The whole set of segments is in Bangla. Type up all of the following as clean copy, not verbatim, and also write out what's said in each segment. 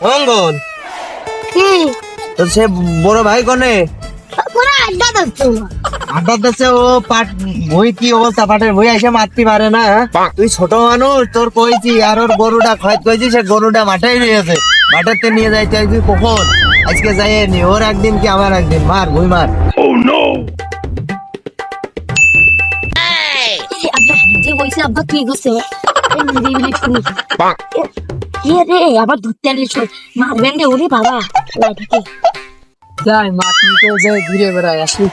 মঙ্গল কি তো সে বড় ভাই কোনে পুরো আড্ডা দিচ্ছো আড্ডা দিচ্ছে ও পাট বই কি অবস্থা পাটের বই এসে মারতে পারে না তুই ছোট মানুষ তোর কইছি আর ওর গরুটা খয়ত কইছি সে গরুটা মাঠেই রয়েছে মাঠেতে নিয়ে যাই তুই কখন আজকে যাইনি ওর একদিন কি আমার একদিন মার বই মার আব্বা যে বইছে আব্বা কি করছে কি রে আবার ধরতে আলিস মারবেন রে ওরে বাবা লাইটাকে যাই মা তুমি তো যে ঘুরে বেড়ায় আসি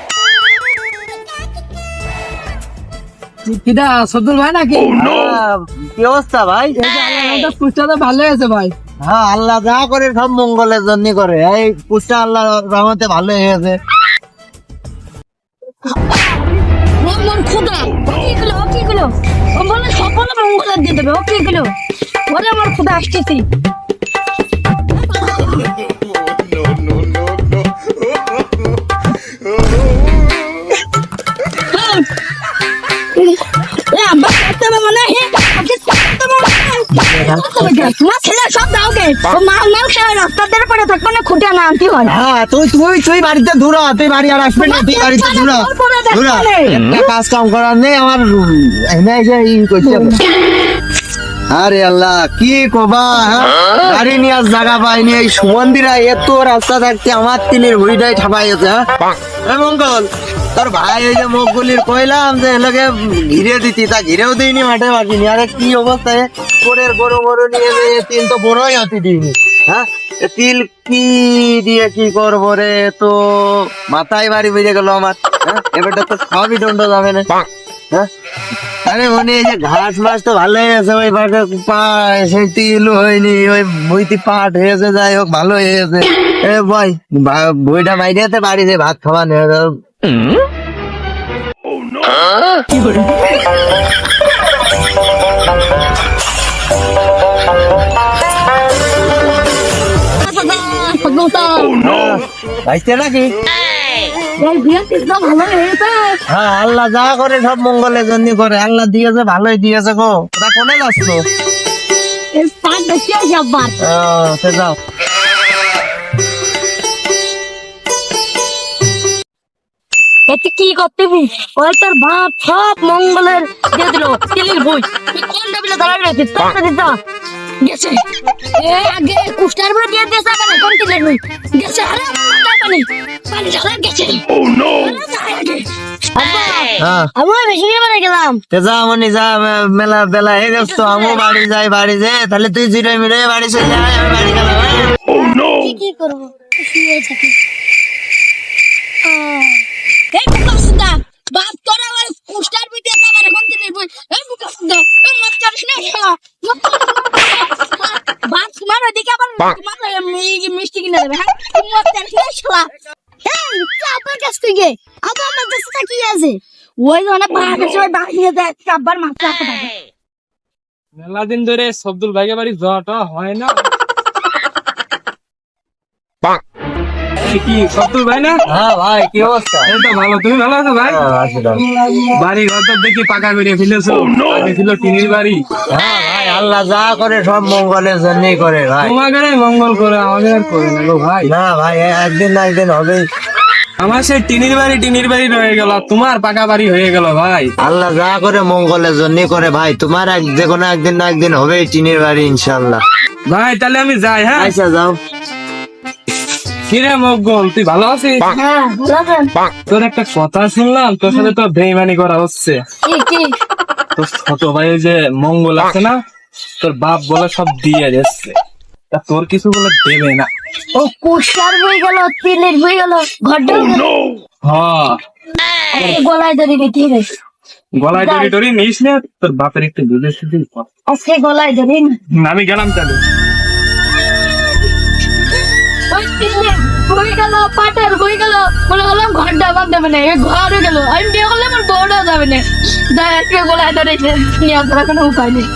কিদা সদুল ভাই নাকি কি অবস্থা ভাই পুষ্টা তো ভালো আছে ভাই। হ্যাঁ আল্লাহ যা করে সব মঙ্গলের জন্য করে এই পুষ্টা আল্লাহ রহমতে ভালো হয়েছে মন খুদা কি গুলো ও বলে সকল মঙ্গল দিয়ে দেবে ও কি গুলো ওরে আমার খুদা আসতেছি আব্বা করতে হবে মনে হয় তোমার ছেলে সব দাওগে ও মাল মাল খেয়ে রাস্তার পরে থাকবে না খুঁটে না আনতে হয় হ্যাঁ তুই বাড়িতে দূরা তুই বাড়ি আর আসবে না তুই বাড়িতে দূরা একটা কাজ কাম করার নেই আমার এনে এসে ই করতে হবে। আরে আল্লাহ কি কবা হ্যাঁ গাড়ি নিয়ে আজ জায়গা পাইনি এই সুমন্দিরা এত রাস্তা থাকতে আমার তিনের ভুড়িটাই ঠাপাই আছে হ্যাঁ মঙ্গল তোর ভাই ওই যে মুখগুলির কইলাম যে এলাকে ঘিরে দিতি তা ঘিরেও দিইনি মাঠে বাকিনি আরে কি অবস্থায় করে গরু নিয়ে যে তিল তো বড়ই হতে দিইনি হ্যাঁ তিল কি দিয়ে কি করবো রে তো মাথায় বাড়ি বেজে গেল আমার হ্যাঁ এবারটা তো সবই দণ্ড যাবে না হ্যাঁ আরে মনে এই যে ঘাস মাস তো ভালোই আছে ওই পাটে সেই তিল হয়নি ওই বইটি পাট হয়েছে যাই হোক ভালো হয়েছে এ ভাই বইটা বাইরে বাড়ি যে ভাত খাওয়া নেই ভাইছে নাকি হ্যাঁ আল্লাহ যা করে সব মঙ্গলের জন্য করে আল্লাহ দিয়েছে ভালোই দিয়েছে গো ওটা কোনে লাগতো সে যাও এতে কি করতে ওই তোর বাপ সব মঙ্গলের দিয়ে দিল তিলের বই কোন টেবিলে দাঁড়ায় রয়েছে তার দিতা গেছে এ আগে কুষ্টার বই দিয়ে দিয়েছে আবার কোন তিলের বই গেছে আরে পানি পানি ঝালা গেছে ও নো হ্যাঁ আমি বেশি করে গেলাম তে যা মনি যা মেলা বেলা হয়ে গেছে তো আমিও বাড়ি যাই তাহলে তুই জিরে মিরে বাড়ি চলে যাই আমি বাড়ি গেলাম ও নো কি করবো শুয়ে থাকি এই মুকাসুদা বাপ তোরা ওই কুষ্টার বই দিয়ে আবার কোন তিলের বই এই মুকাসুদা এই মত করিস না বাপ তোমার ওদিকে আবার তোমার মিষ্টি কিনে দেবে হ্যাঁ মত করিস না শালা এই চাপার কাছ থেকে আবার আমার কাছে কি আছে ওই জন্য পাহাড়ের সময় বাহিয়ে দেয় চাপবার মাথা রাখতে মেলা দিন ধরে সবদুল ভাইকে বাড়ি যাওয়াটা হয় না কি সবদুল ভাই না হ্যাঁ ভাই কি অবস্থা এই তো ভালো তুমি ভালো আছো ভাই বাড়ি ঘর তো দেখি পাকা করে ফেলেছো আগে ছিল টিনের বাড়ি হ্যাঁ ভাই আল্লাহ যা করে সব মঙ্গলের জন্যই করে ভাই তোমাদের মঙ্গল করে আমাদের আর করে না গো ভাই না ভাই একদিন না একদিন হবেই আমার সেই টিনের বাড়ি রয়ে গেল তোমার পাকা বাড়ি হয়ে গেল ভাই আল্লাহ যা করে মঙ্গলের জন্যই করে ভাই তোমার যে কোনো একদিন না একদিন হবেই টিনের বাড়ি ইনশাল্লাহ ভাই তাহলে আমি যাই হ্যাঁ আচ্ছা যাও কিরে মঙ্গল তুই ভালো আছিস হ্যাঁ বলেন তোর একটা কথা শুনলাম তোর সাথে তো বেইমানি করা হচ্ছে কি তোর ছোট ভাই যে মঙ্গল আছে না তোর বাপ বলে সব দিয়ে যাচ্ছে তা তোর কিছু বলে দেবে না ও কুষ্টার বই গেল তিলের বই গেল ঘরটা হ্যাঁ গলায় ধরে নিতে গেছে গলায় টরি নিস না তোর বাপের একটু বুঝে শুধু আজকে গলায় ধরে আমি গেলাম তাহলে ওই তিলের বই গেল পাটের বই গেল মনে হলাম ঘরটা বাঁধতে হবে না ঘরে গেল আমি বিয়ে করলে আমার বউটা যাবে না আজকে গলায় ধরে নিয়ে আসার কোনো উপায় নেই